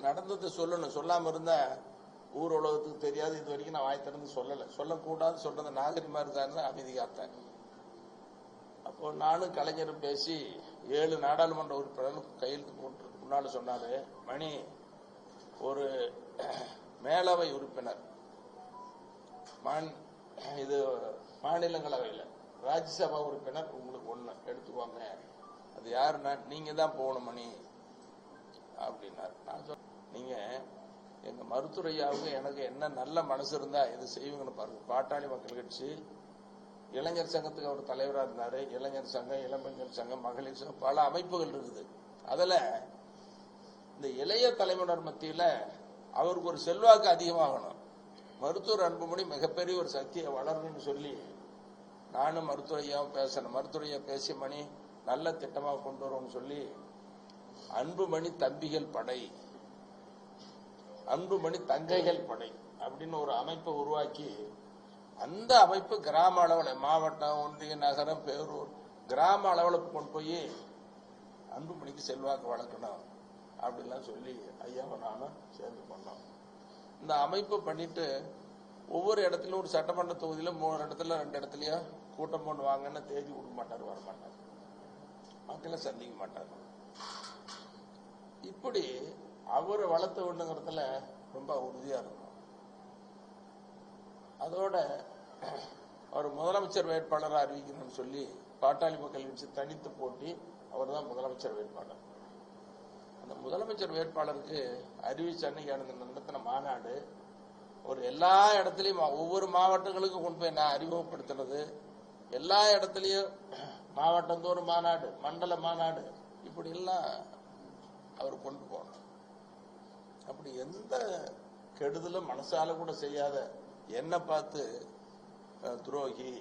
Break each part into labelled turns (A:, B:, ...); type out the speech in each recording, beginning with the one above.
A: நடந்ததை சொல்லணும். சொல்லாம இருந்தா ஊர் உலகத்துக்கு தெரியாது. இது வரைக்கும் நான் வாய் திறந்து சொல்லலை. சொல்லக்கூடாது, சொல்றது நாகரிகமா இருக்காருன்னு அமைதி காத்தேன். அப்போ நானும் கலைஞரும் பேசி 7 நாடாளுமன்ற உறுப்பினர் கையெழுத்து போட்டு முன்னால சொன்னாரு, மணி ஒரு மேலவை உறுப்பினர் இது மாநிலங்களவையில் ராஜ்யசபா உறுப்பினர் உங்களுக்கு ஒண்ணு எடுத்துக்கோங்க, அது யாருன்னா நீங்க தான் போகணும் மணி அப்படின்னாரு. நான் நீங்க எங்க மருத்துவரையாவுக்கு எனக்கு என்ன நல்ல மனசு இருந்தா இது செய்வீங்கன்னு பாருங்க. பாட்டாளி மக்கள் கட்சி இளைஞர் சங்கத்துக்கு அவர் தலைவராக இருந்தாரு. இளைஞர் சங்கம், இளம்பெண்கள் சங்கம், மகளிர் சங்கம், பல அமைப்புகள் இருக்குது. அதுல இந்த இளைய தலைமுறையினர் மத்தியில அவருக்கு ஒரு செல்வாக்கு அதிகமாகணும். மருத்துவர் அன்புமணி மிகப்பெரிய ஒரு சக்தியை வளரணும்னு சொல்லி நானும் மருத்துவரையாவும் பேசணும். மருத்துவரையா பேசி மணி நல்ல திட்டமாக கொண்டு வரும்னு சொல்லி அன்புமணி தம்பிகள் படை, அன்புமணி தங்கைகள் படை அப்படின்னு ஒரு அமைப்பை உருவாக்கி, அந்த அமைப்பு கிராம அளவில் மாவட்டம், ஒன்றிய, நகரம், பேரூர் கிராம அளவில் கொண்டு போய் அன்புமணிக்கு செல்வாக்கு வளர்க்கணும் அப்படின்லாம் சொல்லி ஐயாவும் நானும் சேர்ந்து பண்ணோம். இந்த அமைப்பு பண்ணிட்டு ஒவ்வொரு இடத்துலயும் ஒரு சட்டமன்ற தொகுதியில 3 இடத்துல 2 இடத்துலயோ கூட்டம் போட்டு வாங்கன்னு தேதி கொடுக்க மாட்டார், வரமாட்டார், மக்களை சந்திக்க மாட்டார். இப்படி அவரை வளர்த்த வேண்டுங்கிறதுல ரொம்ப உறுதியா இருக்கும். அதோட அவர் முதலமைச்சர் வேட்பாளராக அறிவிக்கணும்னு சொல்லி பாட்டாளி மக்கள் கட்சி தனித்து போட்டி, அவர் தான் முதலமைச்சர் வேட்பாளர். அந்த முதலமைச்சர் வேட்பாளருக்கு அறிவிச்ச அன்னைக்கு நடத்தின மாநாடு ஒரு எல்லா இடத்துலையும் ஒவ்வொரு மாவட்டங்களுக்கும் கொண்டு போய் நான் அறிமுகப்படுத்துறது, எல்லா இடத்துலையும் மாவட்டந்தோறும் மாநாடு, மண்டல மாநாடு, இப்படி எல்லாம் அவர் கொண்டு போகணும். அப்படி எந்த கெடுதலும் மனசால கூட செய்யாத என்ன பார்த்து துரோகி,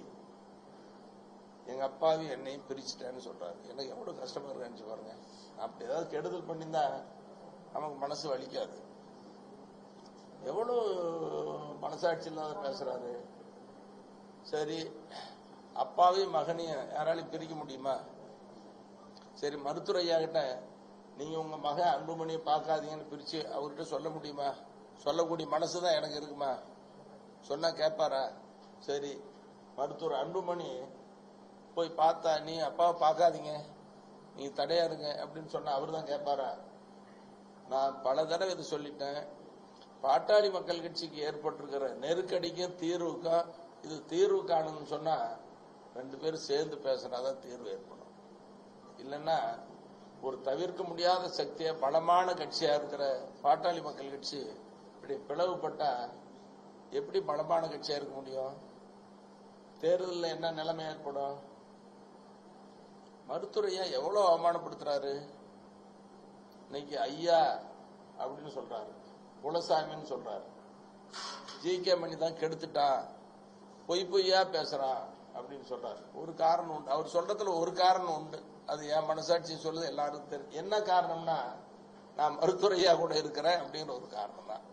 A: எங்க அப்பாவி என்னையும் பிரிச்சுட்டேன்னு சொல்றாரு. எனக்கு எவ்வளவு கஷ்டமா இருக்குன்னு பாருங்க. அப்படி ஏதாவது கெடுதல் பண்ணியிருந்தா நமக்கு மனசு வலிக்காது. எவ்வளவு மனசாட்சி இல்லாத பேசுறாரு. சரி, அப்பாவையும் மகனையும் யாராலையும் பிரிக்க முடியுமா? சரி, மருத்துவரையா கிட்ட நீங்க உங்க மகன் அன்புமணியை பார்க்காதீங்கன்னு பிரிச்சு அவர்கிட்ட சொல்ல முடியுமா? சொல்லக்கூடிய மனசுதான் எனக்கு இருக்குமா? சொன்னா கேட்பாரா? சரி, மருத்துவர் அன்புமணி போய் பார்த்தா நீ அப்பாவை பார்க்காதீங்க, நீ தடையா இருங்க அப்படின்னு சொன்னா அவரு தான் கேட்பாரா? நான் பல தடவை இது சொல்லிட்டேன். பாட்டாளி மக்கள் கட்சிக்கு ஏற்பட்டிருக்கிற நெருக்கடிக்கும் தீர்வுக்கும் இது தீர்வு காணும்னு சொன்னா 2 பேரும் சேர்ந்து பேசினாதான் தீர்வு ஏற்படும். இல்லைன்னா ஒரு தவிர்க்க முடியாத சக்தியா பலமான கட்சியா இருக்கிற பாட்டாளி மக்கள் கட்சி இப்படி பிளவுபட்டா எப்படி பலமான கட்சியா இருக்க முடியும்? தேர்தலில் என்ன நிலைமை ஏற்படும்? மருத்துவரையா எவ்வளவு அவமானப்படுத்துறாரு. இன்னைக்கு ஐயா அப்படின்னு சொல்றாரு, குலசாமின்னு சொல்றாரு, ஜி.கே. மணி தான் கெடுத்துட்டான், பொய்யா பேசுறான் அப்படின்னு சொல்றாரு. ஒரு காரணம் உண்டு, அவர் சொல்றதுல ஒரு காரணம் உண்டு, அது என் மனசாட்சி சொல்லுது, எல்லாருக்கும் தெரியும். என்ன காரணம்னா நான் மருத்துவரையா கூட இருக்கிறேன் அப்படிங்கிற ஒரு காரணம் தான்.